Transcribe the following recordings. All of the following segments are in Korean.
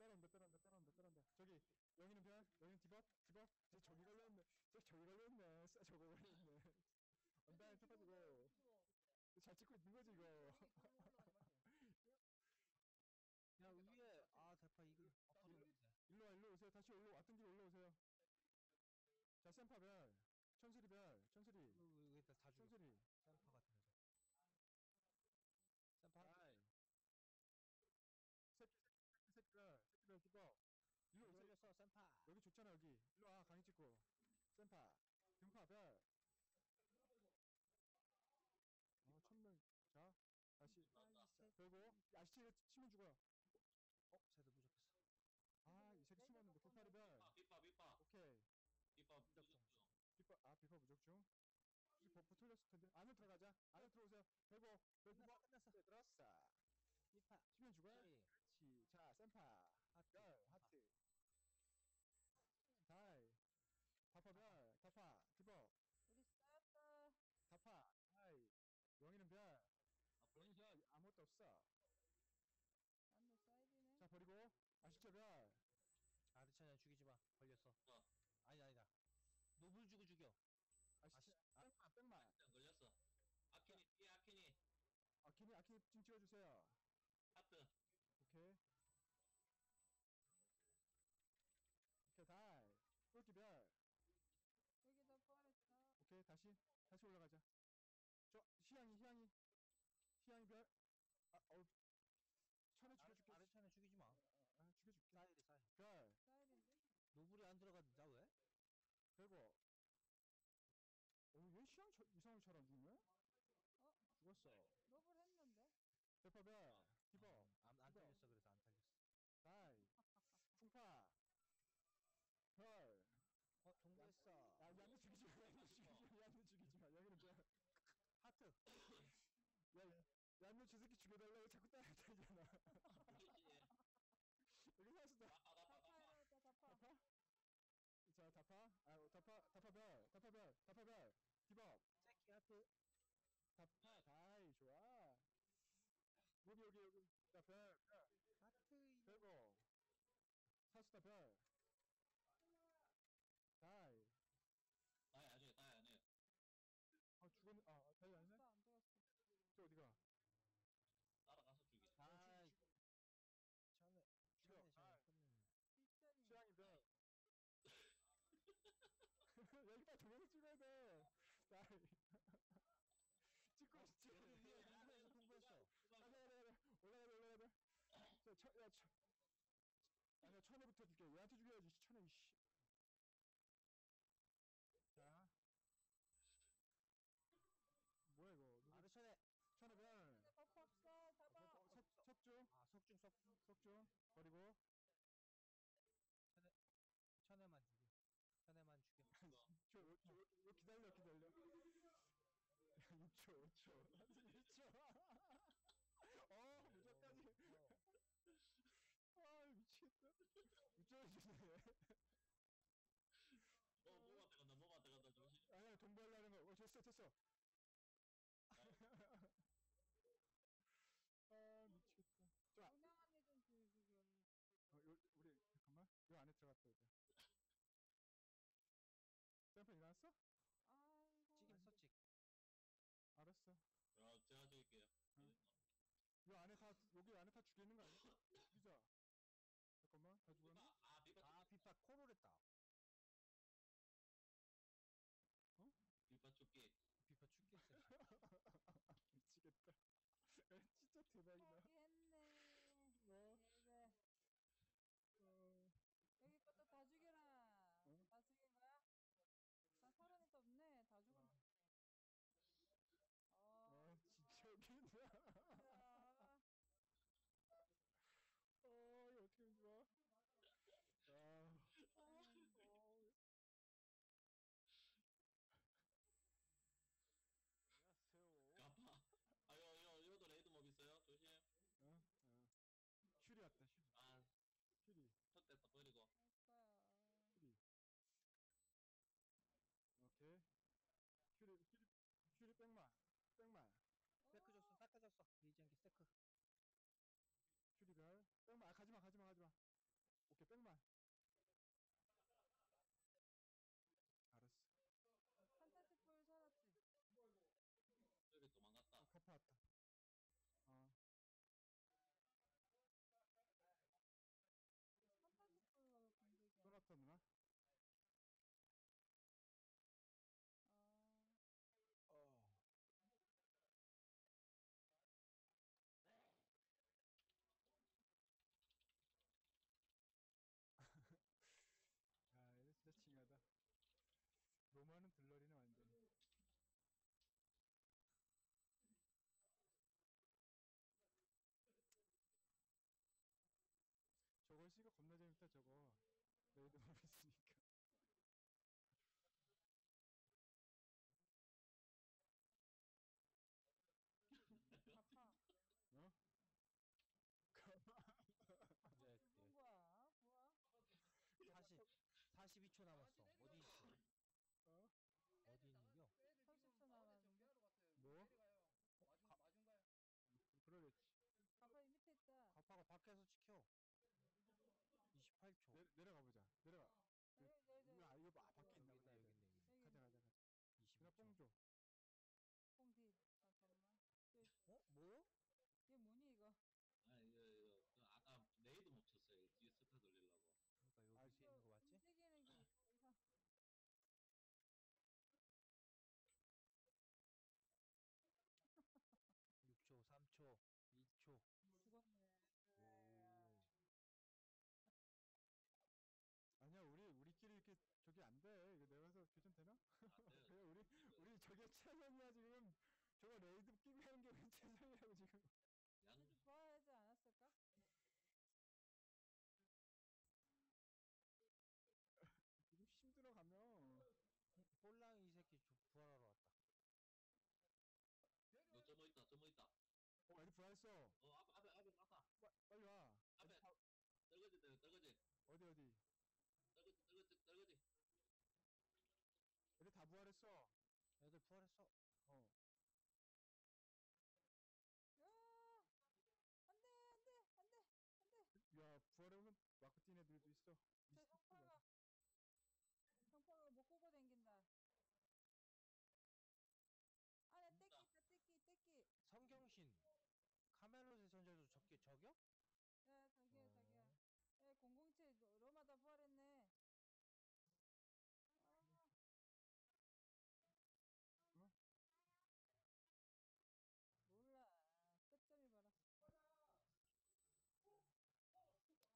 따라온다. 저기 영희는 별, 영희는 디벅. 이제 저기 걸렸네. 저거 걸렸네. 언다인 쳐가지고 잘 찍고 있는 거지 이거. 야 위에 대파 이거 엎어졌는데. 일로 오세요. 다시 왔던 길 올라오세요. 자, 센파별, 천수리별, 여기다 다 죽였어. 천수리. 샘파 같은 애들. 샘파 아이. 새끼별 디벅. 일로 오세요. 걸렸어 샘파. 여기 좋잖아 여기. 일로 와 강의 찍고. 센파, 등파별. 천명. 자, 다시. 그리고 야시체 치면 죽어요. 쟤도 부족했어. 이 새끼 숨었는데 풀파리별. 빗바 오케이. 빗바 무적 무적 중. 비파 무적 중. 혹시 버프 털렸을 텐데. 안에 들어가자. 안에 들어오세요. 배고. 끝났어. 네, 들어왔어. 비파. 치면 죽어요. 네. 그렇지. 자, 센파. 하트. 별, 하트. 다이. 다파별, 다파, 디버. 우리 쌓였다. 다파, 다이. 영희는 별. 영희 별 아무것도 없어. 안돼 사이드네. 자, 버리고. 아시죠 별. 아르찬이야 죽이지 마. 걸렸어. 어. 아니다. 노블 주고 죽여. 아시죠? 뺑만. 안 걸렸어. 아키니 뒤에 아키니 아키니 좀 찍어주세요. 하트 오케이. 다이. 똘끼 별. 여기다 부활했어. 오케이, 다시 올라가자. 저 희양이 별. 천에 죽여줄게. 아르찬이 죽이지 마. 죽여줄게. 사이드. 별. 사이드인데? 노블이 안 들어갔는데 왜? 그리고 왜 이상하게 잘 안 죽네? 죽었어. 노블 했는데? 대파별. 디버. 안 털렸어. 그래서 안 털렸어. 다이. 풍파. 별. 통과했어. 얘한테 죽이지 마. 여기는 별. 하트. 너 저 새끼 죽여달라고 자꾸 따라다니잖아. 여기 사수다. 다파 해라 다파. 다파? 자, 다파별. 디버. 새끼 하트. 다파, 다이, 좋아. 여기. 자, 별. 하트. 별고. 사수다, 별. 다이. 나이 안해 죽었네. 다이 아니네? 다파 안 죽었어. 저 어디가? 따라가서 죽이 전에 죽여. 시스템이. 취향이 별. 여기다 조명을 찍어야 돼. 다이. 찍고 있지. 여기 위에 동부에서 통보했어. 올라가자. 아니야, 천에부터 줄게. 얘한테 죽여야지. 천에, 이씨. 자. 뭐야, 이거. 아르찬에. 천에 별. 버프 없어. 잡아. 석주. 석주. 버리고. 천에만 죽여. 저 기다려. 6초. 1초. 무적까지. 미치겠다. 6초 해주네. 뭐만 들어간다 조심 아니야, 동부하려는 거. 됐어. 미치겠다. 자, 운영한 애좀 죽여. 우리 잠깐만. 요 안에 들어갔다 오자. 샘플 일어났어? 아이고. 찍었어 찍. 알았어. 제가 드릴게요 여기 안에 다 죽여 있는 거 아니야? 죽이자. 잠깐만, 다 죽었네? 빗바 비파 코롤했다. 빗바 죽기 비파 죽겠어. 미치겠다. 진짜 대박이다. 포기했네. 뭐? 네. 여기 것도 다 죽여라. 응? 다 죽인 거야? 나 살아니까 없네. 다 죽었네. 진짜 웃긴다. 자, 이거 어떻게 하면 좋아? 못해 저거. 레이드 몹 있으니까. 아파. 어? 이제 죽은 거야. 뭐야? 42초 남았어. 어디 있어? 어? 어디 있는겨? 30초 남았는데. 뭐? 그러겠지. 가파 이 밑에 있다. 가파가 밖에서 지켜. 28초. 내려가 보자. 내려가. 내려. 야 이거 밖에 여기 있나 있다, 보다. 여기 얘들. 있네, 여기. 가자 가자 가자. 누나 22초. 뽕 줘. 뽕디. 잠깐만. 어? 뭐요? 이게 뭐니 이거? 아 이거 그 아까 레이드 못 쳤어요. 뒤에 스카 돌리려고. 그러니까 여기 있는 거 맞지? 움직이는 게 이상. 6초, 3초, 2초. 죽었네. 오. 아니야 우리끼리 이렇게 저기 안 돼. 이거 내가서 교전 되나? 안 돼요. 그래 우리 저게 최선이야 지금. 저거 레이드 끼고 하는 게 우리 최선이라고 지금. 양 그래도 좋아하지 않았을까? 지금 힘들어가면. 홀랑이 이 새끼 부활하러 왔다. 너 점어 있다. 점어 있다. 애들 부활했어. 앞에 갔다. 빨리 와. 앞에 떨거지 떨거지. 어디. 떨거지. 애들 다 부활했어. 애들 부활했어. 어. 야! 안 돼, 안 돼, 안 돼, 안 돼. 야 부활해오면 마크 뛴 애들도 있어. 저 형파가 못 끄고 댕긴다. 안에 떼끼 있다, 떼끼. 성경신. 카멜롯의 전자도 저격? 야, 자기야. 야, 007 로마 다 부활했네. 아, 어? 몰라.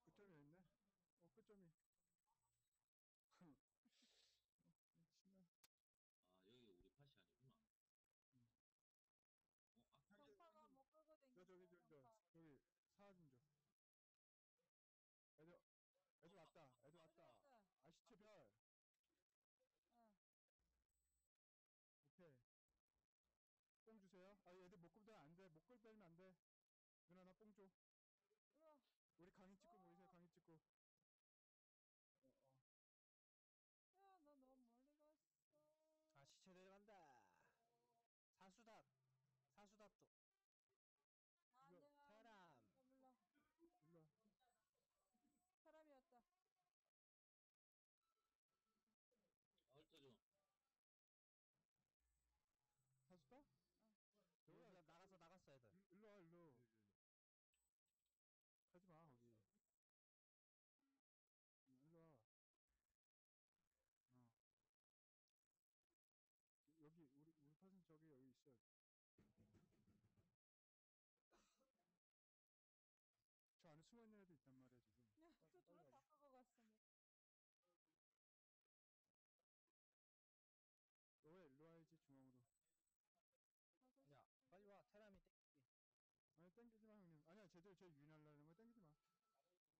끝점이 봐라. 끝점이 있네. 끝점이. 신나. 아 여기 우리 팟이 아니구나. 응. 형파가 못 끄고 댕긴다. 저기 형파. 사진 줘. 애들 왔다. 애들 왔다. 시체별. 어. 오케이. 뽕 주세요. 애들 못 끌면 안 돼. 못 끌면 안 돼. 누나 나 뽕 줘. 우와. 우리 강의 찍고 모이세요. 강의 찍고. 야, 너 너무 멀리 갔어. 아, 시체 내려간다. 사수답도. 아니야. 사람. 몰라. 일로 와. 사람이었다. 얼터 좀. 사수다? 여기가 나갔어 애들. 일로 와 일로. 가지 마 거기. 일로 와. 여기 우리 팟은 여기 있어. 저 안에 숨어 있는 애도 있단 말이야 지금. 야, 저 돌을 다 끄고 갔어. 너 일로 와야지 중앙으로. 야, 빨리 와. 테라미 땡길게. 아니 땡기지 마 형님. 아니야 쟤 유인하려는 거 땡기지 마.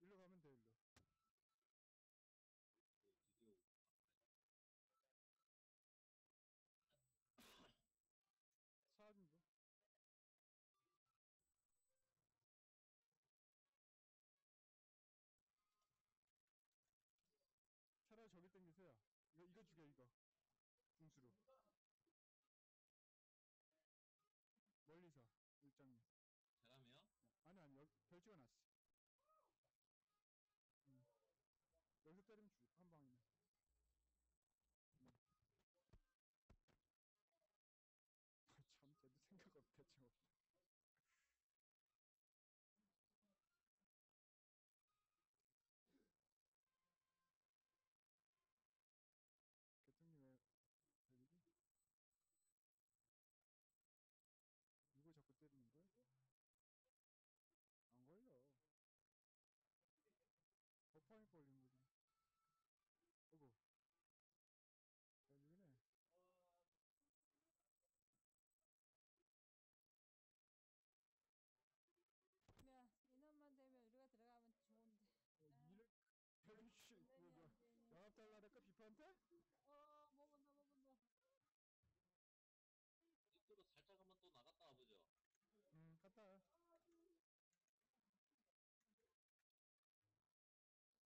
일로 가면 돼 일로. 드디어 사진 줘. 차라리 저기 땡기세요. 이거 죽여 이거. 붕수로. 멀리서 일장님. 사람이요? 아니 여기 별 찍어놨어. 여기서 때리면 죽을 한 방이면. 참 쟤도 생각 없다 저. 개뚱님 왜 달리지? 나한테?